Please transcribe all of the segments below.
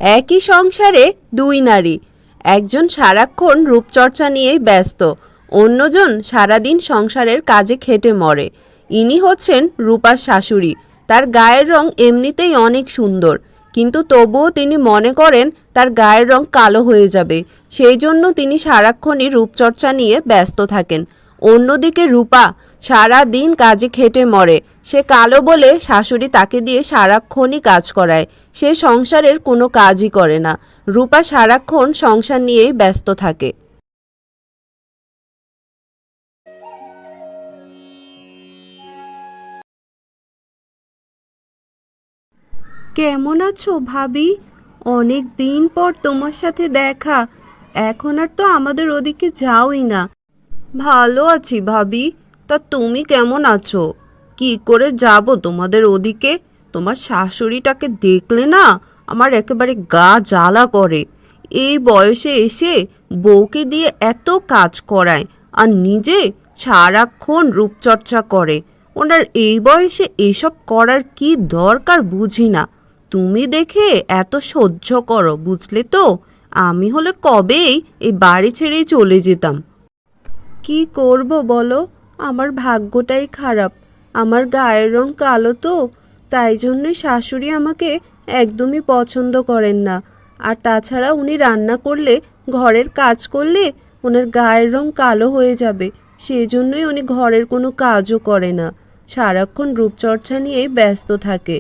একই সংসারে দুই নারী, একজন সারাক্ষণ রূপচর্চা নিয়েই ব্যস্ত, অন্যজন সারাদিন সংসারের কাজে খেটে মরে। ইনি হচ্ছেন রূপার শাশুড়ি। তার গায়ের রং এমনিতেই অনেক সুন্দর, কিন্তু তবুও তিনি মনে করেন তার গায়ের রং কালো হয়ে যাবে, সেই জন্য তিনি সারাক্ষণই রূপচর্চা নিয়ে ব্যস্ত থাকেন। অন্যদিকে রূপা সারা দিন কাজে খেটে মরে। সে কালো বলে শাশুড়ি তাকে দিয়ে সারাক্ষণই কাজ করায়। সে সংসারের কোনো কাজই করে না। রূপা সারাক্ষণ সংসার নিয়েই ব্যস্ত থাকে। কেমন আছো ভাবি? অনেক দিন পর তোমার সাথে দেখা। এখন আর তো আমাদের ওদিকে যাওই না। ভালো আছি ভাবি। তা তুমি কেমন আছো? কি করে যাব তোমাদের ওদিকে? তোমার শাশুড়িটাকে দেখলে না আমার একেবারে গা জ্বালা করে। এই বয়সে এসে বউকে দিয়ে এত কাজ করায় আর নিজে সারাক্ষণ রূপচর্চা করে। ওনার এই বয়সে এসব করার কি দরকার বুঝি না। তুমি দেখে এত সহ্য করো, বুঝলে তো? আমি হলে কবেই এই বাড়ি ছেড়েই চলে যেতাম। কি করব বলো, আমার ভাগ্যটাই খারাপ। আমার গায়ের রং কালো তো, তাই জন্যই শাশুড়ি আমাকে একদমই পছন্দ করেন না। আর তাছাড়া উনি রান্না করলে, ঘরের কাজ করলে ওনার গায়ের রং কালো হয়ে যাবে, সেই জন্যই উনি ঘরের কোনো কাজও করে না, সারাক্ষণ রূপচর্চা নিয়েই ব্যস্ত থাকে।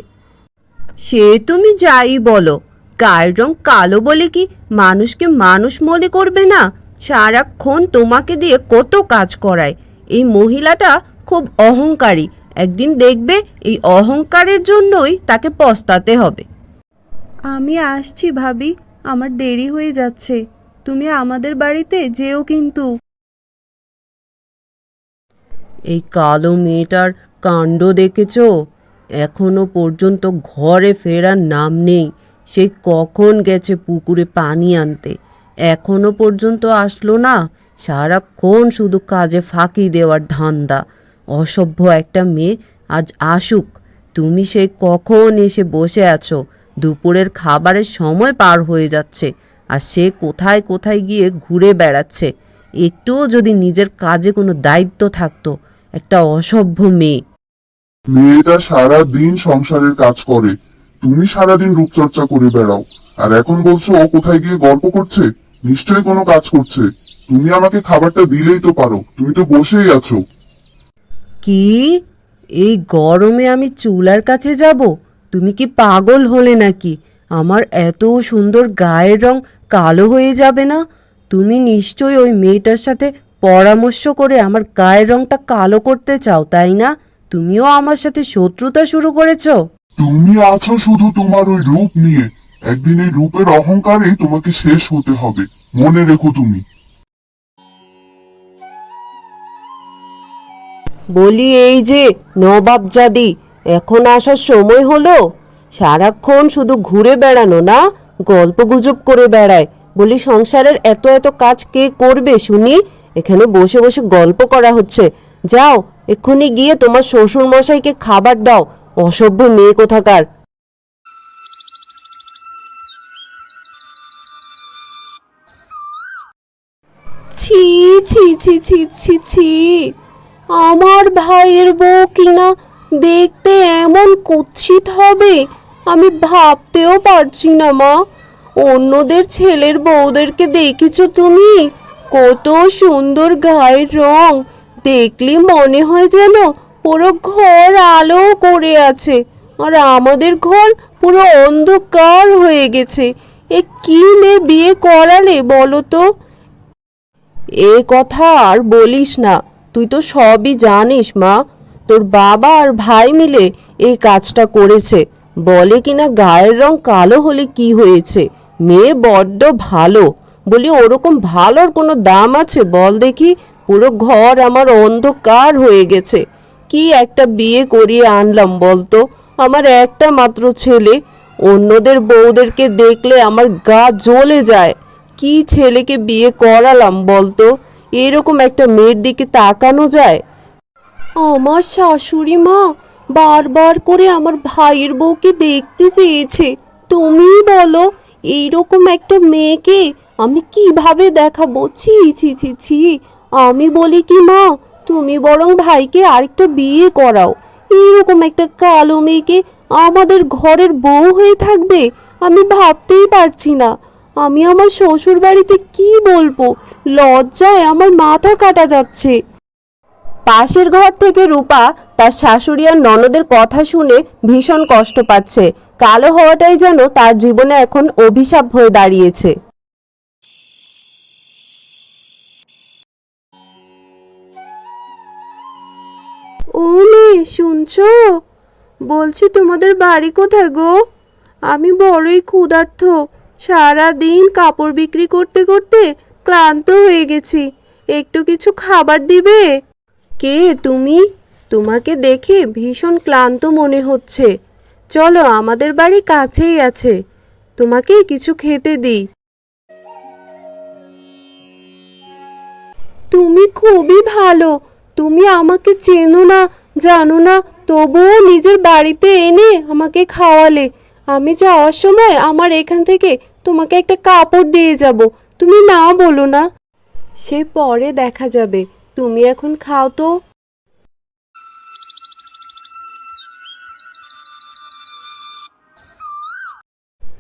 সে তুমি যাই বলো, গায়ের রং কালো বলে কি মানুষকে মানুষ মনে করবে না? সারাক্ষণ তোমাকে দিয়ে কত কাজ করায়। এই মহিলাটা খুব অহংকারী। একদিন দেখবে এই অহংকারের জন্যই তাকে পস্তাতে হবে। আমি আসছি ভাবি, আমার দেরি হয়ে যাচ্ছে। তুমি আমাদের বাড়িতে যেও কিন্তু। এই কালো মেয়েটার কাণ্ড দেখেছো? এখনো পর্যন্ত ঘরে ফেরার নাম নেই। সে কখন গেছে পুকুরে পানি আনতে, এখনো পর্যন্ত আসলো না। সারাক্ষণ শুধু কাজে ফাঁকি দেওয়ার ধান্দা। অসভ্য একটা মেয়ে, আজ আসুক। তুমি সেই কখন এসে বসে আছো, দুপুরের খাবারের সময় পার হয়ে যাচ্ছে, আর সে কোথায় কোথায় গিয়ে ঘুরে বেড়াচ্ছে। একটুও যদি নিজের কাজে কোনো দায়িত্ব থাকতো। একটা অসভ্য মেয়ে। মেয়েটা সারা দিন সংসারের কাজ করে, তুমি সারাদিন রূপচর্চা করে বেড়াও, আর এখন বলছো ও কোথায় গিয়ে গল্প করছে? নিশ্চয়ই কোনো কাজ করছে। তুমি আমাকে খাবারটা দিলেই তো পারো, তুমি তো বসেই আছো। কি? এই গরমে আমি চুলার কাছে যাব? তুমি কি পাগল হলে নাকি? আমার এত সুন্দর গায়ের রং কালো হয়ে যাবে না? তুমি নিশ্চয়ই ওই মেয়েটার সাথে পরামর্শ করে আমার গায়ের রংটা কালো করতে চাও, তাই না? তুমিও আমার সাথে শত্রুতা শুরু করেছো। তুমি আছো শুধু তোমার ওই রূপ নিয়ে, একদিন এই রূপের অহংকারেই তোমাকে শেষ হতে হবে, মনে রেখো তুমি। বলি এই যে নবাবজাদি, এখন আসার সময় হলো? সারাক্ষণ শুধু ঘুরে বেড়ানো না, গল্পগুজব করে বেড়ায়। বলি সংসারের এত এত কাজ কে করবে শুনি? এখানে বসে বসে গল্প করা হচ্ছে। যাও, এক্ষুনি গিয়ে তোমার শ্বশুর মশাইকে খাবার দাও। অসভ্য মেয়ে কোথাকার। ছি ছি ছি ছি ছি ছি, আমার ভাইয়ের বউ কিনা দেখতে এমন কুৎসিত হবে আমি ভাবতেও পারছি না মা। অন্যদের ছেলের বউদেরকে দেখেছো তুমি? কত সুন্দর গায়ের রং, দেখলে মনে হয় যেন পুরো ঘর আলো করে আছে, আর আমাদের ঘর পুরো অন্ধকার হয়ে গেছে। এ কি মেয়ে বিয়ে করালে বলো তো? এ কথা আর বলিস না, তুই তো সবই জানিস মা। তোর বাবা আর ভাই মিলে এই কাজটা করেছে। বলে কিনা গায়ের রং কালো হলে কি হয়েছে, মেয়ে বড্ড ভালো। বলি ওরকম ভালোর কোনো দাম আছে বল দেখি? পুরো ঘর আমার অন্ধকার হয়ে গেছে। কি একটা বিয়ে করিয়ে আনলাম বলতো? আমার একটা মাত্র ছেলে। অন্যদের বউদেরকে দেখলে আমার গা জ্বলে যায়। কি ছেলেকে বিয়ে করালাম বলতো? এরকম একটা মেয়ের দিকে তাকানো যায়? আমার শাশুড়ি মা বারবার করে আমার ভাইয়ের বউকে দেখতে চেয়েছে। তুমিই বলো এইরকম একটা মেয়েকে আমি কিভাবে দেখাবো? ছি ছি ছি ছি। আমি বলি কি মা, তুমি বরং ভাইকে আরেকটা বিয়ে করাও। এইরকম একটা কালো মেয়েকে আমাদের ঘরের বউ হয়ে থাকবে? আমি ভাবতেই পারছি না। আমি আমার শ্বশুর বাড়িতে কি বলবো? লজ্জায় আমার মাথা কাটা যাচ্ছে। পাশের ঘর থেকে রূপা তার শাশুড়ি আর ননদের কথা শুনে ভীষণ কষ্ট পাচ্ছে। কালো হওয়াটাই যেন তার জীবনে এখন অভিশাপ হয়ে দাঁড়িয়েছে। ও মেয়ে, শুনছো? বলছি তোমাদের বাড়ি কোথায় গো? আমি বড়ই ক্ষুধার্ত। সারা দিন কাপড় বিক্রি করতে করতে ক্লান্ত হয়ে গেছি। একটু কিছু খাবার দিবে? কে তুমি? তোমাকে দেখে ভীষণ ক্লান্ত মনে হচ্ছে। চলো, আমাদের বাড়ি কাছেই আছে, তোমাকে কিছু খেতে দিই। তুমি খুবই ভালো। তুমি আমাকে চেনো না, জানো না, তবুও নিজের বাড়িতে এনে আমাকে খাওয়ালে। আমি যাওয়ার সময় আমার এখান থেকে তোমাকে একটা কাপড় দিয়ে যাব, তুমি না বলো না। সে পরে দেখা যাবে, তুমি এখন খাও তো।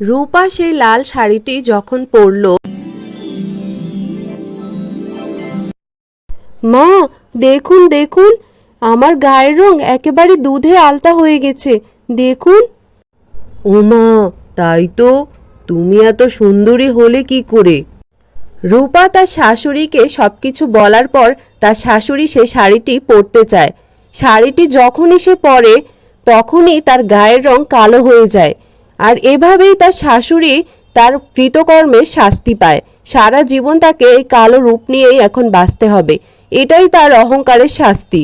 রূপা সেই লাল শাড়িটি যখন পরল, মা দেখুন দেখুন, আমার গায়ের রং একেবারে দুধে আলতা হয়ে গেছে, দেখুন। ও মা, তাই তো, তুমি এত সুন্দরী হলে কি করে? রূপা তার শাশুড়িকে সবকিছু বলার পর তার শাশুড়ি সে শাড়িটি পরতে চায়। শাড়িটি যখনই সে পরে তখনই তার গায়ের রং কালো হয়ে যায়। আর এভাবেই তার শাশুড়ি তার কৃতকর্মের শাস্তি পায়। সারা জীবন তাকে এই কালো রূপ নিয়েই এখন বাঁচতে হবে। এটাই তার অহংকারের শাস্তি।